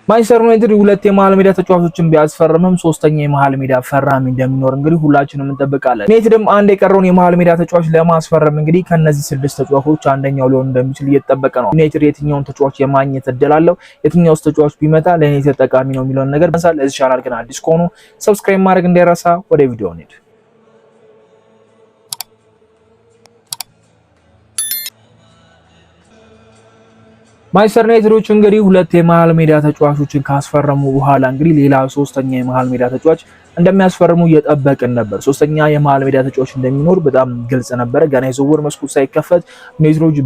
ማንቸስተር ዩናይትድ ሁለት የመሃል ሜዳ ተጫዋቾችን ቢያስፈርምም ሶስተኛ የመሃል ሜዳ ፈራሚ እንደሚኖር እንግዲህ ሁላችንም እንጠብቃለን። ዩናይትድም አንድ የቀረውን የመሃል ሜዳ ተጫዋች ለማስፈረም እንግዲህ ከነዚህ 6 ተጫዋቾች አንደኛው ሊሆን እንደሚችል እየተጠበቀ ነው። ዩናይትድ የትኛውን ተጫዋች የማግኘት እድል አለው፣ የትኛውስ ተጫዋች ቢመጣ ለዩናይትድ ጠቃሚ ነው የሚለውን ነገር በዛል። ለዚህ ቻናል ግን አዲስ ከሆኑ ሰብስክራይብ ማድረግ እንዳይረሳ። ወደ ቪዲዮ እንሂድ። ማንቸስተር ዩናይትዶች እንግዲህ ሁለት የመሃል ሜዳ ተጫዋቾችን ካስፈረሙ በኋላ እንግዲህ ሌላ ሶስተኛ የመሃል ሜዳ ተጫዋች እንደሚያስፈርሙ እየጠበቅን ነበር። ሶስተኛ የመሃል ሜዳ ተጫዋች እንደሚኖር በጣም ግልጽ ነበር። ገና የዝውውር መስኮት ሳይከፈት ዩናይትዶች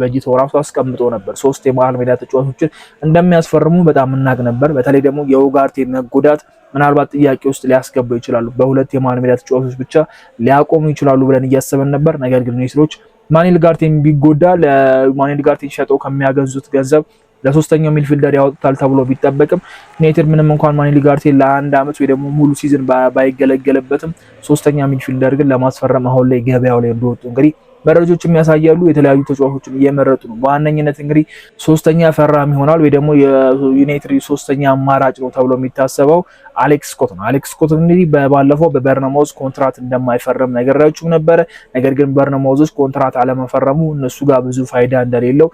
በጀት ራሱ አስቀምጦ ነበር። 3 የመሃል ሜዳ ተጫዋቾችን እንደሚያስፈርሙ በጣም እናቅ ነበር። በተለይ ደግሞ የኡጋርቴ መጎዳት ምናልባት ጥያቄ ውስጥ ሊያስገባው ይችላሉ። በሁለት የመሃል ሜዳ ተጫዋቾች ብቻ ሊያቆሙ ይችላሉ ብለን እያሰበን ነበር። ነገር ግን ዩናይትዶች ማኑኤል ኡጋርቴን ቢጎዳ ለማኑኤል ኡጋርቴን ሸጠው ከሚያገዙት ገንዘብ ለሶስተኛው ሚድፊልደር ያወጣል ተብሎ ቢጠበቅም ዩናይትድ ምንም እንኳን ማኑኤል ኡጋርቴን ለአንድ አመት ወይ ደግሞ ሙሉ ሲዝን ባይገለገልበትም ሶስተኛ ሚድፊልደር ግን ለማስፈረም አሁን ላይ ገበያው ላይ እንደወጡ እንግዲህ መረጃዎች የሚያሳያሉ። የተለያዩ ተጫዋቾችን እየመረጡ ነው። በዋነኝነት እንግዲህ ሶስተኛ ፈራሚ ይሆናል ወይ ደግሞ የዩናይትድ ሶስተኛ አማራጭ ነው ተብሎ የሚታሰበው አሌክስ ስኮት ነው። አሌክስ ስኮት እንግዲህ ባለፈው በበርነማውዝ ኮንትራት እንደማይፈርም ነገራችሁ ነበር። ነገር ግን በርነማውዞች ኮንትራት አለመፈረሙ እነሱ ጋር ብዙ ፋይዳ እንደሌለው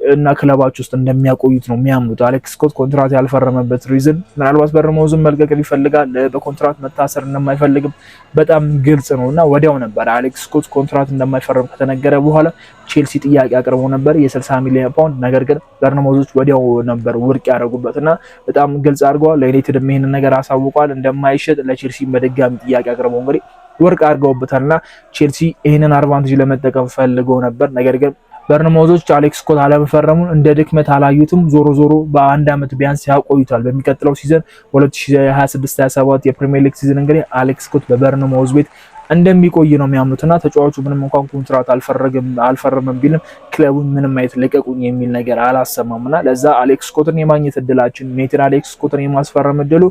እና ክለባቸው ውስጥ እንደሚያቆዩት ነው የሚያምኑት። አሌክስ ስኮት ኮንትራት ያልፈረመበት ሪዝን ምናልባት በርነማውዝን መልቀቅ ይፈልጋል፣ በኮንትራት መታሰር እንደማይፈልግም በጣም ግልጽ ነውና ወዲያው ነበር አሌክስ ስኮት ኮንትራት እንደማይፈርም ከተነገረ በኋላ ቼልሲ ጥያቄ አቅርቦ ነበር የ60 ሚሊዮን ፓውንድ። ነገር ግን በርነማውዞች ወዲያው ነበር ውድቅ ያደረጉበትና በጣም ግልጽ አድርገዋል። ለዩናይትድ ይሄንን ነገር አሳውቋል እንደማይሸጥ። ለቼልሲ በድጋሚ ጥያቄ አቅርበው እንግዲህ ውድቅ አድርገውበታልና ቼልሲ ይሄንን አድቫንቴጅ ለመጠቀም ፈልገው ነበር። ነገር ግን በርነማውዞች አሌክስ ስኮት አለመፈረሙን እንደ ድክመት አላዩትም። ዞሮ በአንድ አመት ቢያንስ ያቆዩታል። በሚቀጥለው ሲዝን 2026/27 የፕሪሚየር ሊግ ሲዝን እንግዲህ አሌክስ ስኮት በበርነማውዝ ቤት እንደሚቆይ ነው የሚያምኑትና ተጫዋቹ ምንም እንኳን ኮንትራት አልፈረመም ቢልም ክለቡን ምንም አይነት ለቀቁኝ የሚል ነገር አላሰማምና ለዛ አሌክስ ስኮትን የማግኘት እድላችን ዩናይትድ አሌክስ ስኮትን የማስፈረም እድሉ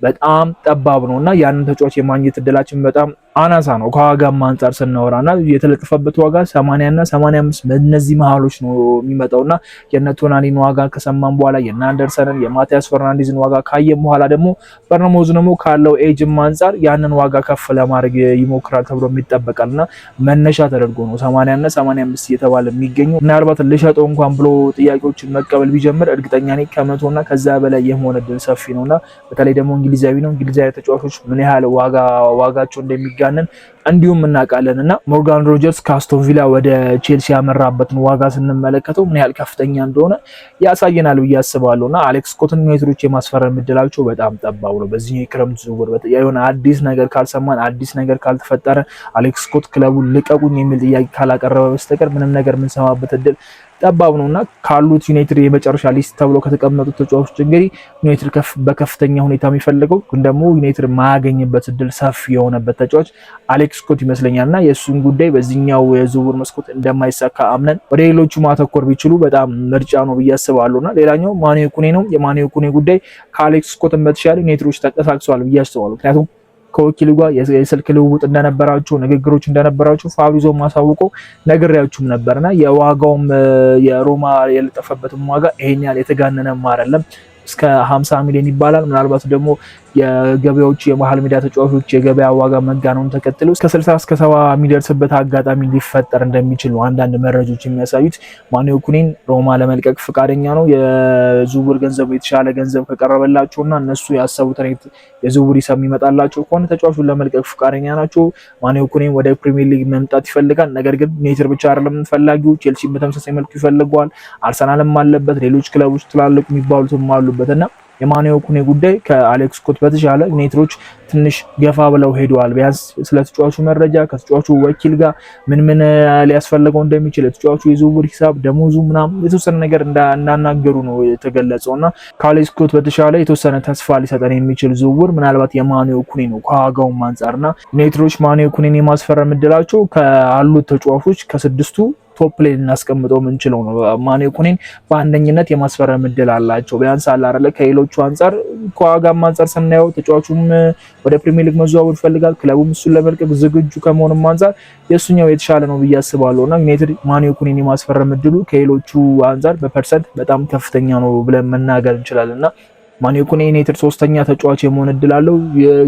በጣም ጠባብ ነውና ያንን ተጫዋች የማግኘት እድላችን በጣም አናሳ ነው ከዋጋም አንፃር ስናወራና የተለጠፈበት ዋጋ 80 እና 85 በእነዚህ መሃሎች ነው የሚመጣውና የነ ቶናሊን ዋጋ ከሰማን በኋላ የነ አንደርሰንን የማቲያስ ፈርናንዴዝን ዋጋ ካየን በኋላ ደግሞ በርነማውዝ ደግሞ ካለው ኤጅም አንፃር ያንን ዋጋ ከፍ ለማድረግ ይሞክራል ተብሎ የሚጠበቃልና መነሻ ተደርጎ ነው 80 እና 85 እየተባለ የሚገኘው። ምናልባት ልሸጠው እንኳን ብሎ ጥያቄዎችን መቀበል ቢጀምር እርግጠኛ ነኝ ከ100 እና ከዛ በላይ የሆነ እድል ሰፊ ነውና በተለይ ደግሞ እንግሊዛዊ ነው። እንግሊዛዊ ተጫዋቾች ምን ያህል ዋጋቸው እንደሚጋነን እንዲሁም እናውቃለንና ሞርጋን ሮጀርስ ከአስቶን ቪላ ወደ ቼልሲ ያመራበትን ዋጋ ስንመለከተው ምን ያህል ከፍተኛ እንደሆነ ያሳየናል ብዬ አስባለሁና አሌክስ ስኮትን ዩናይትዶች የማስፈረም እድላቸው በጣም ጠባብ ነው። በዚህ የክረምት ዝውውር የሆነ አዲስ ነገር ካልሰማን አዲስ ነገር ካልተፈጠረ አሌክስ ስኮት ክለቡን ልቀቁኝ የሚል ጥያቄ ካላቀረበ በስተቀር ምንም ነገር የምንሰማበት እድል ጠባብ ነውና ካሉት ዩናይትድ የመጨረሻ ሊስት ተብሎ ከተቀመጡት ተጫዋቾች እንግዲህ ዩናይትድ በከፍተኛ ሁኔታ የሚፈልገው ግን ደግሞ ዩናይትድ ማያገኝበት እድል ሰፊ የሆነበት ተጫዋች አሌክስ ስኮት ይመስለኛልና የእሱን ጉዳይ በዚህኛው የዝውውር መስኮት እንደማይሳካ አምነን ወደ ሌሎቹ ማተኮር ቢችሉ በጣም ምርጫ ነው ብዬ አስባለሁና ሌላኛው ማኑኤል ኩኔ ነው። የማኑኤል ኩኔ ጉዳይ ከአሌክስ ስኮትን በተሻለ ዩናይትዶች ተንቀሳቅሰዋል ብዬ አስባለሁ። ምክንያቱም ከወኪሉ ጋር የስልክ ልውውጥ እንደነበራቸው ንግግሮች እንደነበራቸው ፋብሪዞ ማሳውቆ ነግሬያችሁም ነበርና የዋጋውም የሮማ የለጠፈበትም ዋጋ ይሄን ያህል የተጋነነም አይደለም። እስከ 50 ሚሊዮን ይባላል። ምናልባት ደግሞ የገበያዎቹ የመሃል ሜዳ ተጫዋቾች የገበያ ዋጋ መጋነኑን ተከትሎ እስከ 60 እስከ 70 የሚደርስበት አጋጣሚ ሊፈጠር እንደሚችል ነው አንዳንድ መረጃዎች የሚያሳዩት። ማኑኤል ኩኔን ሮማ ለመልቀቅ ፈቃደኛ ነው። የዝውውር ገንዘቡ የተሻለ ገንዘብ ከቀረበላቸውና እነሱ ያሰቡትን የዝውውር ሂሳብ የሚመጣላቸው ከሆነ ተጫዋቹን ለመልቀቅ ፈቃደኛ ናቸው። ማኑኤል ኩኔን ወደ ፕሪሚየር ሊግ መምጣት ይፈልጋል። ነገር ግን ዩናይትድ ብቻ አይደለም ፈላጊው፣ ቼልሲ በተመሳሳይ መልኩ ይፈልገዋል። አርሰናልም አለበት፣ ሌሎች ክለቦች ትላልቅ የሚባሉትም አሉበትና የማኑኤል ኩኔ ጉዳይ ከአሌክስ ስኮት በተሻለ ዩናይትዶች ትንሽ ገፋ ብለው ሄደዋል። ቢያንስ ስለ ተጫዋቹ መረጃ ከተጫዋቹ ወኪል ጋር ምን ሊያስፈልገው እንደሚችል ተጫዋቹ የዝውውር ሂሳብ ደሞዙ ምናምን የተወሰነ ነገር እንዳናገሩ ነው የተገለጸውና ከአሌክስ ስኮት በተሻለ የተወሰነ ተስፋ ሊሰጠን የሚችል ዝውውር ምናልባት የማኑኤል ኩኔ ነው ከዋጋውም አንፃርና ዩናይትዶች ማኑኤል ኩኔን የማስፈረም እድላቸው ካሉት ተጫዋቾች ከስድስቱ ቶፕ ላይ ልናስቀምጠው የምንችለው ነው። ማኑኤል ኩኔን በአንደኝነት የማስፈረም እድል አላቸው። ቢያንስ አለ አይደለ ከሌሎቹ አንፃር ከዋጋም አንፃር ስናየው ተጫዋቹም ወደ ፕሪሚየር ሊግ መዘዋወር ይፈልጋል። ክለቡም እሱን ለመልቀቅ ዝግጁ ከመሆኑም አንፃር የእሱኛው የተሻለ ነው ብዬ አስባለሁና ዩናይትድ ማኑኤል ኩኔን የማስፈረም እድሉ ከሌሎቹ አንፃር በፐርሰንት በጣም ከፍተኛ ነው ብለን መናገር እንችላለንና ማኑኤል ኩኒ ዩናይትድ ሶስተኛ ተጫዋች የመሆን እድል አለው።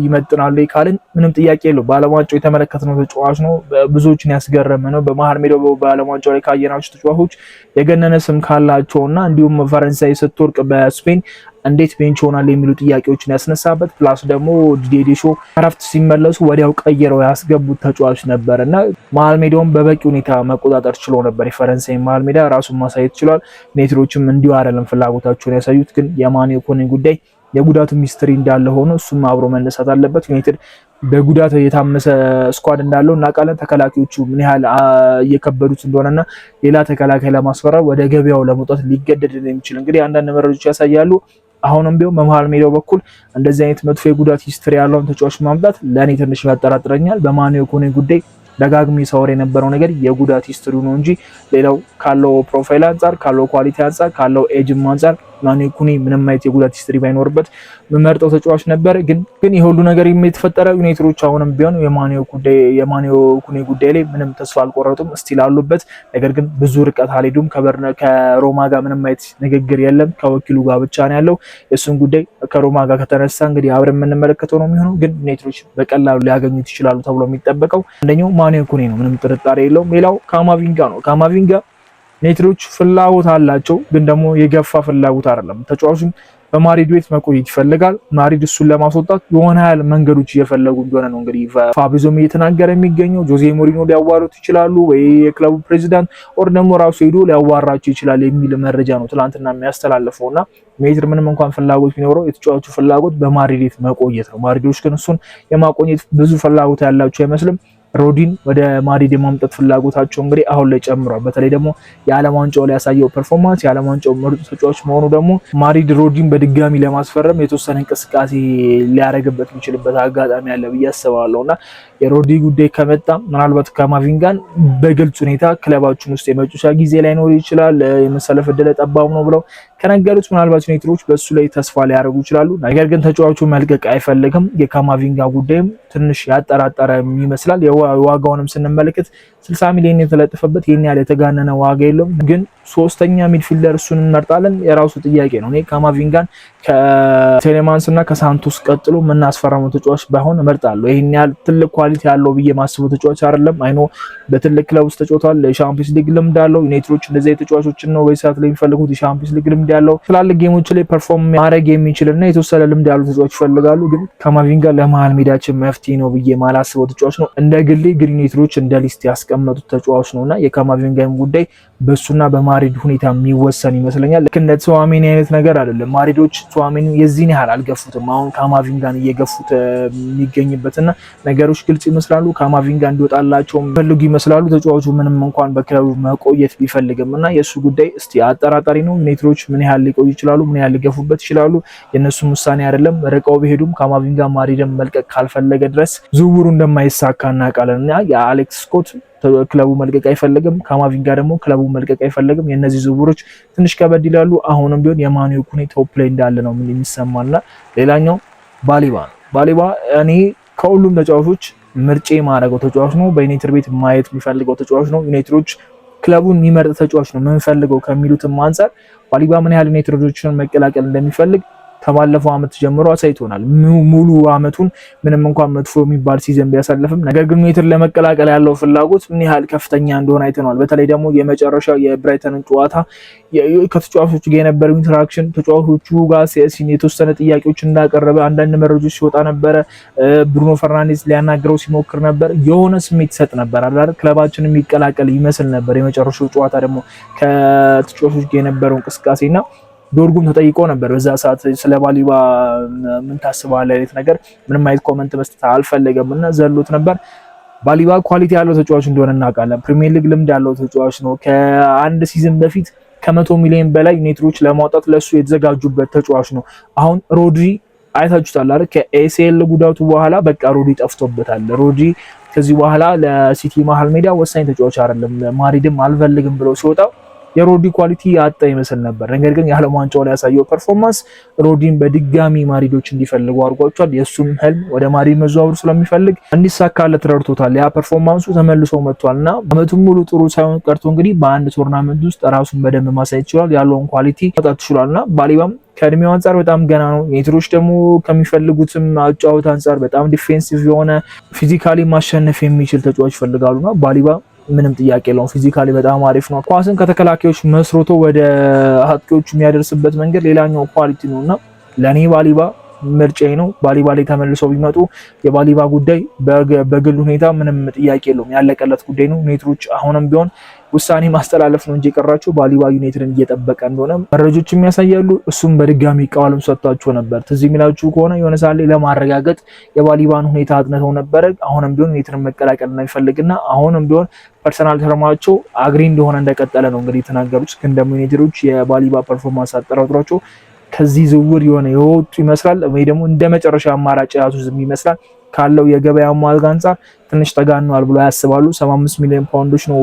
ይመጥናሉ ካልን ምንም ጥያቄ የለው። በዓለም ዋንጫው የተመለከትነው ተጫዋች ነው። ብዙዎችን ያስገረመ ነው። በመሃል ሜዳው በዓለም ዋንጫው ላይ ካየናቸው ተጫዋቾች የገነነ ስም ካላቸውና እንዲሁም ፈረንሳይ ስትወርቅ በስፔን እንዴት ቤንች ሆናል የሚሉ ጥያቄዎችን ያስነሳበት ፕላስ ደግሞ ዲዴሾ አረፍት ሲመለሱ ወዲያው ቀይረው ያስገቡት ተጫዋች ነበር እና መሃል ሜዳውን በበቂ ሁኔታ መቆጣጠር ችሎ ነበር። የፈረንሳይ መሃል ሜዳ ራሱን ማሳየት ችሏል። ዩናይትዶችም እንዲሁ አይደለም ፍላጎታቸውን ያሳዩት። ግን የማኑኤል ኩኒ ጉዳይ የጉዳቱ ሚስትሪ እንዳለ ሆኖ እሱም አብሮ መነሳት አለበት። ዩናይትድ በጉዳት የታመሰ ስኳድ እንዳለው እናውቃለን። ተከላካዮቹ ምን ያህል እየከበዱት እንደሆነና ሌላ ተከላካይ ለማስፈራር ወደ ገበያው ለመውጣት ሊገደድ እንደሚችል እንግዲህ አንዳንድ መረጃዎች ያሳያሉ። አሁንም ቢሆን በመሃል ሜዳው በኩል እንደዚህ አይነት መጥፎ የጉዳት ሂስትሪ ያለውን ተጫዋች ማምጣት ለእኔ ትንሽ ያጠራጥረኛል። በማኑኤል ኩኒ ጉዳይ ደጋግሜ ሳወራ የነበረው ነገር የጉዳት ሂስትሪው ነው እንጂ ሌላው ካለው ፕሮፋይል አንጻር ካለው ኳሊቲ አንጻር ካለው ኤጅም አንጻር ማኑኤል ኩኒ ምንም አይነት የጉዳት ሂስትሪ ባይኖርበት መመርጠው ተጫዋች ነበር። ግን የሁሉ ነገር የተፈጠረው ዩናይትዶች አሁንም ቢሆን የማኑኤል ኩኒ ጉዳይ ላይ ምንም ተስፋ አልቆረጡም። እስቲል አሉበት። ነገር ግን ብዙ ርቀት አልሄዱም። ከሮማ ጋር ምንም አይነት ንግግር የለም። ከወኪሉ ጋር ብቻ ነው ያለው። የእሱን ጉዳይ ከሮማ ጋር ከተነሳ እንግዲህ አብረን የምንመለከተው ነው የሚሆነው። ግን ዩናይትዶች በቀላሉ ሊያገኙት ይችላሉ ተብሎ የሚጠበቀው አንደኛው ማኑኤል ኩኒ ነው፣ ምንም ጥርጣሬ የለውም። ሌላው ካማቪንጋ ነው። ካማቪንጋ ዩናይትዶች ፍላጎት አላቸው፣ ግን ደግሞ የገፋ ፍላጎት አይደለም። ተጫዋቹም በማድሪድ ቤት መቆየት ይፈልጋል። ማድሪድ እሱን ለማስወጣት የሆነ ያህል መንገዶች እየፈለጉ እንደሆነ ነው እንግዲህ ፋብሪዞም እየተናገረ የሚገኘው። ጆዜ ሞሪኖ ሊያዋሩት ይችላሉ ወይ የክለቡ ፕሬዚዳንት ኦር ደግሞ ራሱ ሄዶ ሊያዋራቸው ይችላል የሚል መረጃ ነው ትናንትና የሚያስተላልፈውና ዩናይትድ ምንም እንኳን ፍላጎት ቢኖረው የተጫዋቹ ፍላጎት በማድሪድ ቤት መቆየት ነው። ማድሪዶች ግን እሱን የማቆየት ብዙ ፍላጎት ያላቸው አይመስልም። ሮዲን ወደ ማድሪድ የማምጣት ፍላጎታቸው እንግዲህ አሁን ላይ ጨምሯል። በተለይ ደግሞ የዓለም ዋንጫው ላይ ያሳየው ፐርፎርማንስ የዓለም ዋንጫው ምርጡ ተጫዋች መሆኑ ደግሞ ማድሪድ ሮዲን በድጋሚ ለማስፈረም የተወሰነ እንቅስቃሴ ሊያደርግበት የሚችልበት አጋጣሚ አለ ብዬ አስባለሁና የሮዲ ጉዳይ ከመጣ ምናልባት ካማቪንጋን በግልጽ ሁኔታ ክለባችን ውስጥ የመጫወቻ ጊዜ ላይኖር ይችላል፣ የመሰለፍ ዕድል ጠባብ ነው ብለው ከነገሩት ምናልባት ዩናይትዶች በሱ ላይ ተስፋ ሊያደርጉ ይችላሉ። ነገር ግን ተጫዋቹ መልቀቅ አይፈልግም። የካማቪንጋ ጉዳይም ትንሽ ያጠራጠረ ይመስላል። ዋጋውንም ስንመለከት 60 ሚሊዮን የተለጠፈበት ይሄን ያህል የተጋነነ ዋጋ የለውም። ግን ሶስተኛ ሚድፊልደር እሱን እንመርጣለን የራሱ ጥያቄ ነው። እኔ ካማቪንጋን ከቴሌማንስ እና ከሳንቶስ ቀጥሎ የምናስፈረመው ተጫዋች ባይሆን እመርጣለሁ። ይሄን ያህል ትልቅ ኳሊቲ ያለው ብዬ ማስበው ተጫዋች አይደለም። አይኖ በትልቅ ክለብ ውስጥ ተጫውቷል። የሻምፒዮንስ ሊግ ልምድ አለው። ዩናይትዶች እንደዚህ የተጫዋቾችን ነው በሰዓት ላይ የሚፈልጉት። የሻምፒዮንስ ሊግ ልምድ ያለው ትላልቅ ጌሞች ላይ ፐርፎርም ማድረግ የሚችልና የተወሰነ ልምድ ያለው ተጫዋች ይፈልጋሉ። ግን ካማቪንጋ ለመሃል ሜዳችን መፍትሄ ነው ብዬ ማላስበው ተጫዋች ነው። እንደ ግሌ ግን ዩናይትዶች እንደ ሊስት ያስቀመጡት ተጫዋች ነውና የካማቪንጋም ጉዳይ በሱና በማድሪድ ሁኔታ የሚወሰን ይመስለኛል። ልክ እንደ ቱዋሜኒ አይነት ነገር አይደለም። ማድሪዶች ቱዋሜኒ የዚህን ያህል አልገፉትም። አሁን ካማቪንጋን እየገፉት የሚገኝበትና ነገሮች ግልጽ ይመስላሉ። ካማቪንጋ እንዲወጣላቸው ፈልጉ ይመስላሉ። ተጫዋቹ ምንም እንኳን በክለቡ መቆየት ቢፈልግም እና የእሱ ጉዳይ እስቲ አጠራጣሪ ነው። ዩናይትዶች ምን ያህል ሊቆዩ ይችላሉ፣ ምን ያህል ሊገፉበት ይችላሉ፣ የእነሱም ውሳኔ አይደለም። ርቀው ቢሄዱም ካማቪንጋ ማድሪድን መልቀቅ ካልፈለገ ድረስ ዝውውሩ እንደማይሳካ እናውቃለን እና የአሌክስ ስኮት ክለቡ መልቀቅ አይፈልግም። ካማቪንጋ ደግሞ ክለቡ መልቀቅ አይፈልግም። የነዚህ ዝውውሮች ትንሽ ከበድ ይላሉ። አሁንም ቢሆን የማኑኤል ኩኒ ቶፕ ላይ እንዳለ ነው የሚሰማና ሌላኛው ባሊባ ነው። ባሊባ እኔ ከሁሉም ተጫዋቾች ምርጬ ማድረገው ተጫዋች ነው። በዩናይትድ ቤት ማየት የሚፈልገው ተጫዋች ነው። ዩናይትዶች ክለቡን የሚመርጥ ተጫዋች ነው የምንፈልገው ከሚሉትም አንጻር ባሊባ ምን ያህል ዩናይትዶችን መቀላቀል እንደሚፈልግ ከባለፈው አመት ጀምሮ አሳይቶናል። ሙሉ አመቱን ምንም እንኳን መጥፎ የሚባል ሲዝን ቢያሳልፍም ነገር ግን ዩናይትድ ለመቀላቀል ያለው ፍላጎት ምን ያህል ከፍተኛ እንደሆነ አይተናል። በተለይ ደግሞ የመጨረሻው የብራይተንን ጨዋታ ከተጫዋቾቹ ጋር የነበረው ኢንተራክሽን ተጫዋቾቹ ጋር የተወሰነ ጥያቄዎች እንዳቀረበ አንዳንድ መረጃዎች ሲወጣ ነበረ። ብሩኖ ፈርናንዴዝ ሊያናግረው ሲሞክር ነበር። የሆነ ስሜት ይሰጥ ነበር አይደል? ክለባችን የሚቀላቀል ይመስል ነበር። የመጨረሻው ጨዋታ ደግሞ ከተጫዋቾቹ ጋር የነበረው እንቅስቃሴና ዶርጉም ተጠይቆ ነበር በዛ ሰዓት ስለ ባሊባ ምን ታስባለህ አይነት ነገር ምንም አይነት ኮሜንት መስጠት አልፈለገም እና ዘሎት ነበር። ባሊባ ኳሊቲ ያለው ተጫዋች እንደሆነ እናውቃለን። ፕሪሚየር ሊግ ልምድ ያለው ተጫዋች ነው። ከአንድ ሲዝን በፊት ከ100 ሚሊዮን በላይ ዩናይትዶች ለማውጣት ለሱ የተዘጋጁበት ተጫዋች ነው። አሁን ሮድሪ አይታችሁታል አይደል? ከኤሲኤል ጉዳቱ በኋላ በቃ ሮድሪ ጠፍቶበታል። ሮድሪ ከዚህ በኋላ ለሲቲ መሃል ሜዳ ወሳኝ ተጫዋች አይደለም። ማድሪድም አልፈልግም ብለው ሲወጣው የሮድሪ ኳሊቲ ያጣ ይመስል ነበር። ነገር ግን የዓለም ዋንጫው ላይ ያሳየው ፐርፎርማንስ ሮድሪን በድጋሚ ማድሪዶች እንዲፈልጉ አድርጓቸዋል። የሱም ህልም ወደ ማድሪድ መዘዋወር ስለሚፈልግ እንዲሳካለት ረድቶታል። ያ ፐርፎርማንሱ ተመልሶ መጥቷልና አመቱን ሙሉ ጥሩ ሳይሆን ቀርቶ እንግዲህ በአንድ ቶርናመንት ውስጥ ራሱን በደንብ ማሳየት ይችላል። ያለውን ኳሊቲ ማውጣት ይችላልና ባሊባም ከእድሜው አንጻር በጣም ገና ነው። ኔትሮች ደግሞ ከሚፈልጉትም አጫወት አንጻር በጣም ዲፌንሲቭ የሆነ ፊዚካሊ ማሸነፍ የሚችል ተጫዋች ይፈልጋሉና ባሊባ ምንም ጥያቄ የለውም። ፊዚካሊ በጣም አሪፍ ነው። ኳስን ከተከላካዮች መስሮቶ ወደ አጥቂዎቹ የሚያደርስበት መንገድ ሌላኛው ኳሊቲ ነውና ለኔ ባሊባ ምርጫዬ ነው። ባሊባ ላይ ተመልሰው ቢመጡ የባሊባ ጉዳይ በግል ሁኔታ ምንም ጥያቄ የለውም፣ ያለቀለት ጉዳይ ነው። ኔትሮች አሁንም ቢሆን ውሳኔ ማስተላለፍ ነው እንጂ የቀራቸው ባሊባ ዩናይትድን እየጠበቀ እንደሆነ መረጃዎች የሚያሳያሉ። እሱም በድጋሚ ቃሉን ሰጥቷቸው ነበር። ትዝ የሚላችሁ ከሆነ የሆነ ሰዓት ላይ ለማረጋገጥ የባሊባን ሁኔታ አጥንተው ነበረ። አሁንም ቢሆን ዩናይትድን መቀላቀል እንደሚፈልግና አሁንም ቢሆን ፐርሰናል ተርማቸው አግሪ እንደሆነ እንደቀጠለ ነው እንግዲህ የተናገሩት። ግን ደግሞ ዩናይትዶች የባሊባ ፐርፎርማንስ አጠራጥሯቸው ከዚህ ዝውውር የሆነ የወጡ ይመስላል ወይ ደግሞ እንደ መጨረሻ አማራጭ ያዙዝም ይመስላል። ካለው የገበያ ዋጋ አንፃር ትንሽ ተጋኗል ብሎ ያስባሉ። 75 ሚሊዮን ፓውንዶች ነው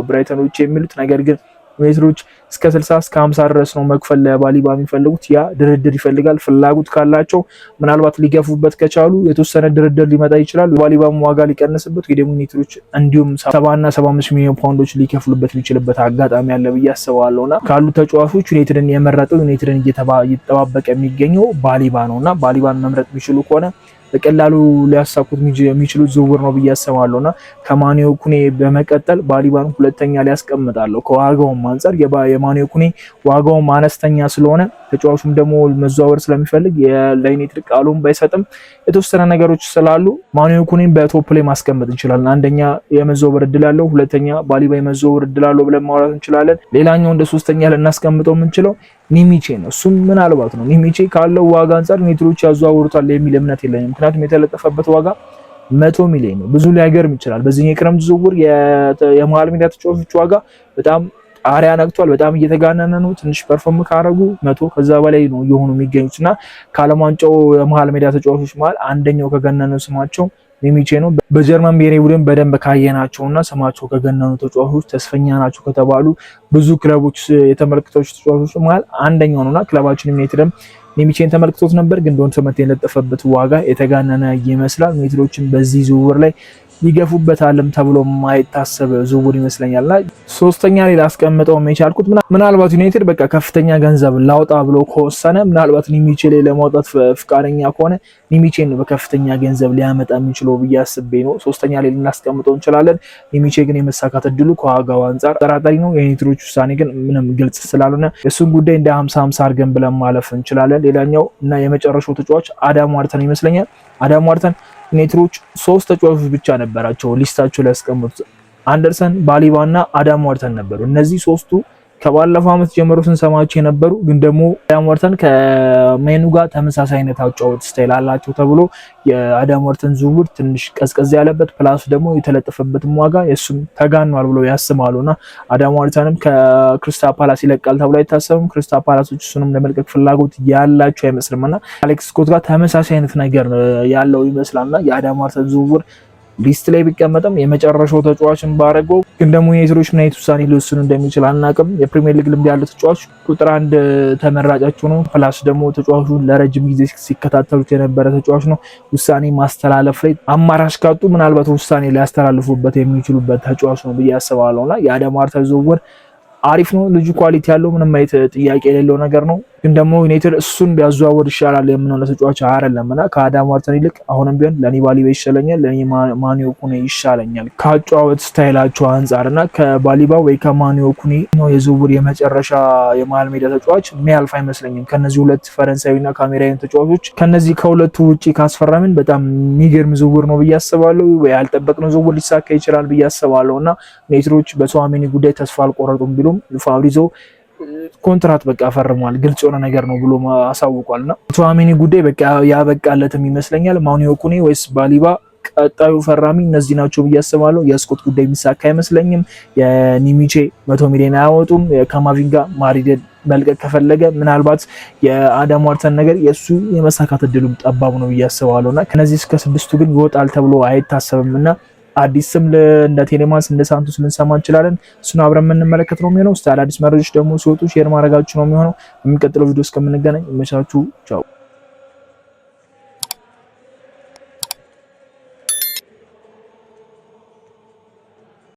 ብራይተኖች የሚሉት። ነገር ግን ዩናይትዶች እስከ 60 እስከ 50 ድረስ ነው መክፈል ለባሊባ የሚፈልጉት። ያ ድርድር ይፈልጋል። ፍላጎት ካላቸው ምናልባት ሊገፉበት ከቻሉ የተወሰነ ድርድር ሊመጣ ይችላል። ባሊባም ዋጋ ሊቀንስበት ወይ ደግሞ ዩናይትዶች እንዲሁም 70 እና 75 ሚሊዮን ፓውንዶች ሊከፍሉበት የሚችልበት አጋጣሚ አለ ብዬ አስባለሁና ካሉ ተጫዋቾች ዩናይትድን የመረጠው ዩናይትድን እየተጠባበቀ የሚገኘው ባሊባ ነውና ባሊባን መምረጥ የሚችሉ ከሆነ በቀላሉ ሊያሳኩት የሚችሉት ዝውውር ነው ብዬ አስባለሁና ከማኒዮ ኩኔ በመቀጠል ባሊባን ሁለተኛ ሊያስቀምጣለሁ። ከዋጋውም አንፃር የማኒዮ ኩኔ ዋጋውም አነስተኛ ስለሆነ ተጫዋቹም ደግሞ መዘዋወር ስለሚፈልግ ለዩናይትድ ቃሉን ባይሰጥም የተወሰነ ነገሮች ስላሉ ማኒዮ ኩኔን በቶፕ ላይ ማስቀመጥ እንችላለን። አንደኛ የመዘዋወር እድል አለው፣ ሁለተኛ ባሊባ የመዘዋወር እድል አለው ብለን ማውራት እንችላለን። ሌላኛው እንደ ሶስተኛ ልናስቀምጠው የምንችለው ኒሚቼ ነው። እሱም ምናልባት ነው ኒሚቼ ካለው ዋጋ አንፃር ዩናይትዶች ያዘዋውሩታል የሚል እምነት የለኝም። ምክንያቱም የተለጠፈበት ዋጋ 100 ሚሊዮን ነው። ብዙ ሊያገርም ይችላል። በዚህ የክረምት ዝውውር የመሃል ሜዳ ተጫዋቾች ዋጋ በጣም ጣሪያ ነክቷል። በጣም እየተጋነነ ነው። ትንሽ ፐርፎርም ካረጉ 100 ከዛ በላይ ነው እየሆኑ የሚገኙትና ከዓለም ዋንጫው የመሃል ሜዳ ተጫዋቾች መሃል አንደኛው ከገነነው ስማቸው ኒሚቼ ነው። በጀርመን ብሔራዊ ቡድን በደንብ ካየናቸውና ስማቸው ከገነኑ ተጫዋቾች ተስፈኛ ናቸው ከተባሉ ብዙ ክለቦች የተመለከቱት ተጫዋቾች መሃል አንደኛው ነውና ክለባችን ዩናይትድም ኒሚቼን ተመልክቶት ነበር። ግን ዶንት ሰመት የለጠፈበት ዋጋ የተጋነነ ይመስላል። ዩናይትዶችን በዚህ ዝውውር ላይ ይገፉበታልም ተብሎ ማይታሰብ ዝውውር ይመስለኛልና ሶስተኛ ላይ ላስቀምጠው የቻልኩት ምናልባት ዩናይትድ በቃ ከፍተኛ ገንዘብ ላውጣ ብሎ ከወሰነ ምናልባት ኒሚቼ ላይ ለማውጣት ፍቃደኛ ከሆነ ኒሚቼን በከፍተኛ ገንዘብ ሊያመጣ የሚችለው ብዬ አስቤ ነው ሶስተኛ ላይ ልናስቀምጠው እንችላለን። ኒሚቼ ግን የመሳካት እድሉ ከዋጋው አንፃር ጠራጣሪ ነው። የዩናይትዶች ውሳኔ ግን ምንም ግልጽ ስላልሆነ እሱን ጉዳይ እንደ 50-50 አድርገን ብለን ማለፍ እንችላለን። ሌላኛው እና የመጨረሻው ተጫዋች አዳም ዋርተን ይመስለኛል። አዳም ዋርተን ዩናይትዶች 3 ተጫዋቾች ብቻ ነበራቸው ሊስታቸው ላይ ያስቀምጡት። አንደርሰን፣ ባሊባ እና አዳም ዋርተን ነበሩ። እነዚህ ሶስቱ ከባለፈው ዓመት ጀምሮ ስንሰማቸው የነበሩ ግን ደግሞ አዳም ዋርተን ከሜኑ ጋር ተመሳሳይ አይነት አጫወት ስታይል አላቸው ተብሎ የአዳም ዋርተን ዝውውር ትንሽ ቀዝቀዝ ያለበት ፕላስ ደግሞ የተለጠፈበትም ዋጋ የሱም ተጋኗል ብሎ ያስማሉና አዳም ዋርተንም ከክሪስታል ፓላስ ይለቃል ተብሎ አይታሰብም። ክሪስታል ፓላሶች እሱንም ለመልቀቅ ፍላጎት ያላቸው አይመስልምና አሌክስ ስኮት ጋር ተመሳሳይ አይነት ነገር ያለው ይመስላልና የአዳም ዋርተን ዝውውር ሊስት ላይ ቢቀመጥም የመጨረሻው ተጫዋችን ባረገው ግን ደግሞ ዩናይትዶች ምን አይነት ውሳኔ ሊወስኑ እንደሚችል አናውቅም። የፕሪሚየር ሊግ ልምድ ያለው ተጫዋች ቁጥር 1 ተመራጫቸው ነው። ፕላስ ደግሞ ተጫዋቹን ለረጅም ጊዜ ሲከታተሉት የነበረ ተጫዋች ነው። ውሳኔ ማስተላለፍ ላይ አማራጭ ካጡ ምናልባት ውሳኔ ሊያስተላልፉበት የሚችሉበት ተጫዋች ነው ብዬ አስባለሁና የአዳም ዋርተን ዝውውር አሪፍ ነው። ልጁ ኳሊቲ ያለው ምንም አይነት ጥያቄ የሌለው ነገር ነው። ግን ደግሞ ዩናይትድ እሱን ቢያዘዋወር ይሻላል የምንለው ተጫዋች አይደለምና ከአዳም ዋርተን ይልቅ አሁንም ቢሆን ለኔ ባሊባ ይሻለኛል፣ ለኔ ማኒዮ ኩኔ ይሻለኛል ከአጫወት ስታይላቸው አንፃርና ከባሊባ ወይ ከማኒዮ ኩኔ ነው የዝውውር የመጨረሻ የመሃል ሜዳ ተጫዋች የሚያልፍ አይመስለኝም። ከነዚህ ሁለት ፈረንሳዊና ካሜራዊን ተጫዋቾች ከነዚህ ከሁለቱ ውጪ ካስፈራምን በጣም የሚገርም ዝውውር ነው ብዬ አስባለሁ። ወይ ያልጠበቅነው ዝውውር ሊሳካ ይችላል ብዬ አስባለሁና ዩናይትዶች በተዋሜኒ ጉዳይ ተስፋ አልቆረጡም ቢሉም ፋብሪዞ ኮንትራት በቃ ፈርሟል፣ ግልጽ የሆነ ነገር ነው ብሎ አሳውቋልና ተዋሜኒ ጉዳይ በቃ ያበቃለትም ይመስለኛል። ማኒዮ ኩኔ ወይስ ባሊባ ቀጣዩ ፈራሚ እነዚህ ናቸው ብዬ አስባለሁ። የስኮት ጉዳይ የሚሳካ አይመስለኝም። የኒሚቼ 100 ሚሊዮን አያወጡም። ከማቪንጋ ማድሪድ መልቀቅ ከፈለገ ምናልባት የአዳም ዋርተን ነገር የሱ የመሳካት እድሉ ጠባብ ነው ብዬ አስባለሁና ከነዚህ እስከ 6ቱ ግን ይወጣል ተብሎ አይታሰብምና አዲስ ስም እንደ ቴሌማንስ እንደ ሳንቶስ ልንሰማ እንችላለን። እሱን አብረን የምንመለከት ነው የሚሆነው። እስቲ አዳዲስ መረጃዎች ደግሞ ሲወጡ ሼር ማድረጋችሁ ነው የሚሆነው። የሚቀጥለው ቪዲዮ እስከምንገናኝ ይመቻችሁ። ቻው።